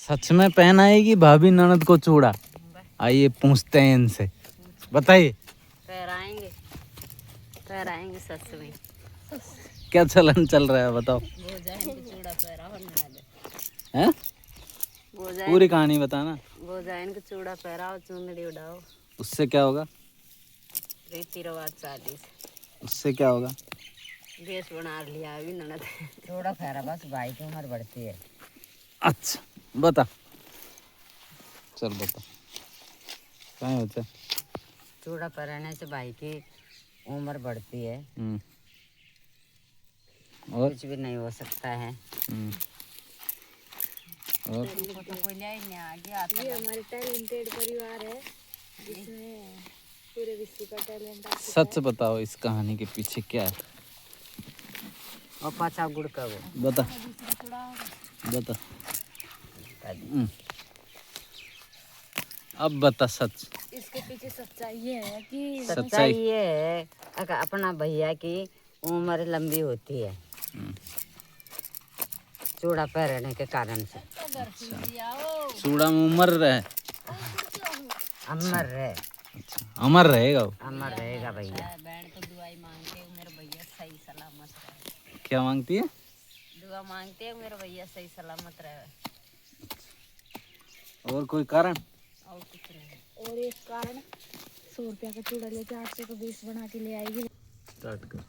सच में पहनाएगी भाभी ननद को चूड़ा? आइए पूछते हैं इनसे, बताइए। पहराएंगे सच में। क्या चलन चल रहा है बताओ। चूड़ा पहराओ हैं? पूरी कहानी बताना। गोजाइन को चूड़ा पहराओ, चुंदड़ी उड़ाओ। उससे क्या होगा? रीति रिवाज चालीस। उससे क्या होगा? देश बना लिया अभी ननद। चूड़ा पहरा बस भाई की उम्र बढ़ती है। अच्छा बता, चल बता कहाँ होता है? चूड़ा पहनने से भाई की उम्र बढ़ती है। और कुछ भी नहीं हो सकता है। और तो कोई नहीं आगे आता। ये हमारे टैलेंटेड परिवार है जिसमें पूरे विश्व का टैलेंट आता है। सच बताओ इस कहानी के पीछे क्या है? और पाचा गुड़ का वो बता बता। अब बता सच। इसके पीछे सच्चाई ये है कि सच्चाई ये है अपना भैया की उम्र लंबी होती है चूड़ा पहनने के कारण से। चूड़ा में उम्र रहे, अमर रहे। अच्छा अमर रहेगा वो। अमर रहेगा भैया। बहन तो दुआई मांगते हैं मेरे भैया सही सलामत रहे। क्या मांगती है? दुआ मांगते हैं मेरे भैया सही सलामत रहे। और कोई कारण? और कुछ नहीं। और एक कारण 100 रुपया का चूड़ा लेके 800 का 20 बना के ले आएगी। स्टार्ट कर।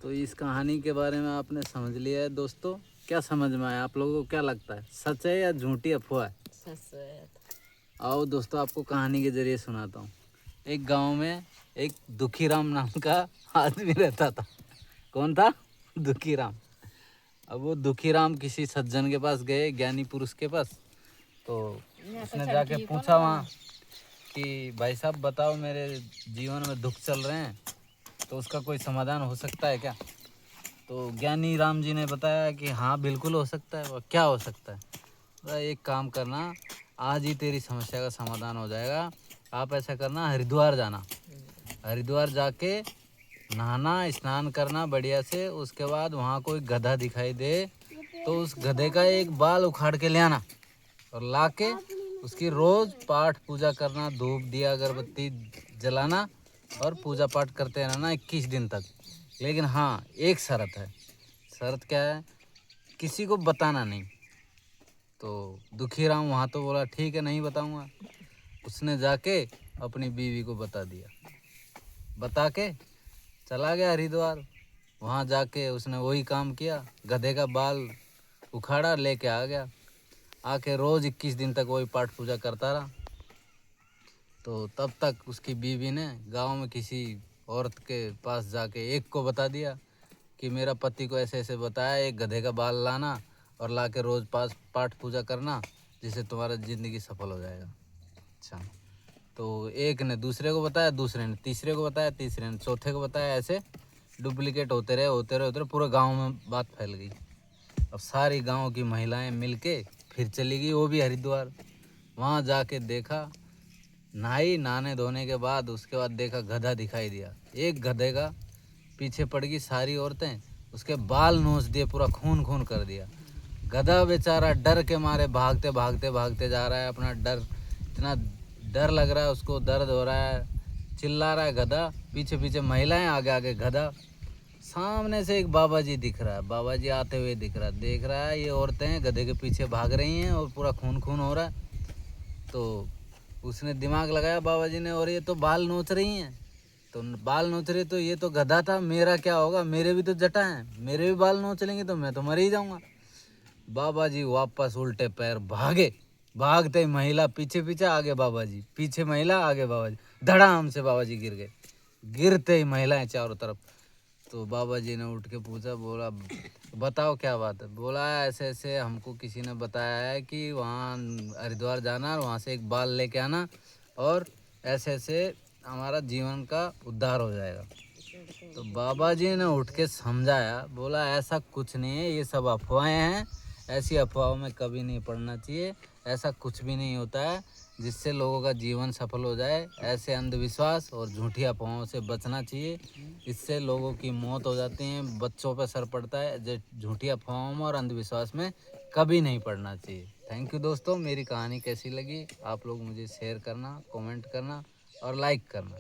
तो इस कहानी के बारे में आपने समझ लिया है दोस्तों। क्या समझ में आया आप लोगों को? क्या लगता है सच है या झूठी अफवाह है? सच है। आओ दोस्तों आपको कहानी के जरिए सुनाता हूँ। एक गांव में एक दुखीराम नाम का आदमी रहता था। कौन था? दुखीराम। अब वो दुखीराम किसी सज्जन के पास गए, ज्ञानी पुरुष के पास। तो उसने जाके पूछा वहाँ कि भाई साहब बताओ मेरे जीवन में दुख चल रहे हैं, तो उसका कोई समाधान हो सकता है क्या? तो ज्ञानी राम जी ने बताया कि हाँ बिल्कुल हो सकता है। वह क्या हो सकता है? तो एक काम करना, आज ही तेरी समस्या का समाधान हो जाएगा। आप ऐसा करना, हरिद्वार जाना, हरिद्वार जाके नहाना स्नान करना बढ़िया से। उसके बाद वहाँ कोई गधा दिखाई दे तो उस गधे का एक बाल उखाड़ के ले आना और लाके उसकी रोज पाठ पूजा करना, धूप दिया अगरबत्ती जलाना और पूजा पाठ करते रहना 21 दिन तक। लेकिन हाँ एक शर्त है। शर्त क्या है? किसी को बताना नहीं। तो दुखीराम वहाँ तो बोला ठीक है नहीं बताऊँगा। उसने जाके अपनी बीवी को बता दिया, बता के चला गया हरिद्वार। वहाँ जाके उसने वही काम किया, गधे का बाल उखाड़ा लेके आ गया। आके रोज़ 21 दिन तक वही पाठ पूजा करता रहा। तो तब तक उसकी बीवी ने गांव में किसी औरत के पास जाके एक को बता दिया कि मेरा पति को ऐसे ऐसे बताया, एक गधे का बाल लाना और लाके रोज़ पाठ पूजा करना, जिससे तुम्हारा ज़िंदगी सफल हो जाएगा। अच्छा, तो एक ने दूसरे को बताया, दूसरे ने तीसरे को बताया, तीसरे ने चौथे को बताया। ऐसे डुप्लीकेट होते रहे पूरे गांव में बात फैल गई। अब सारी गांव की महिलाएं मिलके फिर चली गई वो भी हरिद्वार। वहाँ जाके देखा, नहाने धोने के बाद उसके बाद देखा गधा दिखाई दिया। एक गधे का पीछे पड़ गई सारी औरतें, उसके बाल नोच दिए, पूरा खून खून कर दिया। गधा बेचारा डर के मारे भागते भागते भागते जा रहा है। अपना डर, इतना डर लग रहा है उसको, दर्द हो रहा है, चिल्ला रहा है गधा। पीछे पीछे महिलाएं, आगे आगे गधा। सामने से एक बाबा जी दिख रहा है, बाबा जी आते हुए दिख रहा है। देख रहा है ये औरतें गधे के पीछे भाग रही हैं और पूरा खून खून हो रहा है। तो उसने दिमाग लगाया बाबा जी ने, और ये तो बाल नोच रही हैं, तो बाल नोच रही तो ये तो गधा था, मेरा क्या होगा? मेरे भी तो जटा हैं, मेरे भी बाल नोच लेंगे तो मैं तो मर ही जाऊंगा। बाबा जी वापस उल्टे पैर भागे। भागते ही महिला पीछे पीछे, आगे बाबा जी, पीछे महिला आगे बाबा जी। धड़ाम से बाबा जी गिर गए। गिरते ही महिलाएं चारों तरफ। तो बाबा जी ने उठ के पूछा, बोला बताओ क्या बात है? बोला ऐसे ऐसे हमको किसी ने बताया है कि वहाँ हरिद्वार जाना और वहाँ से एक बाल लेके आना और ऐसे ऐसे हमारा जीवन का उद्धार हो जाएगा। तो बाबा जी ने उठ के समझाया, बोला ऐसा कुछ नहीं है, ये सब अफवाहें हैं, ऐसी अफवाहों में कभी नहीं पड़ना चाहिए। ऐसा कुछ भी नहीं होता है जिससे लोगों का जीवन सफल हो जाए। ऐसे अंधविश्वास और झूठी अफवाहों से बचना चाहिए, इससे लोगों की मौत हो जाती है, बच्चों पर असर पड़ता है। जो झूठी अफवाहों में और अंधविश्वास में कभी नहीं पढ़ना चाहिए। थैंक यू दोस्तों, मेरी कहानी कैसी लगी आप लोग मुझे शेयर करना, कमेंट करना और लाइक करना।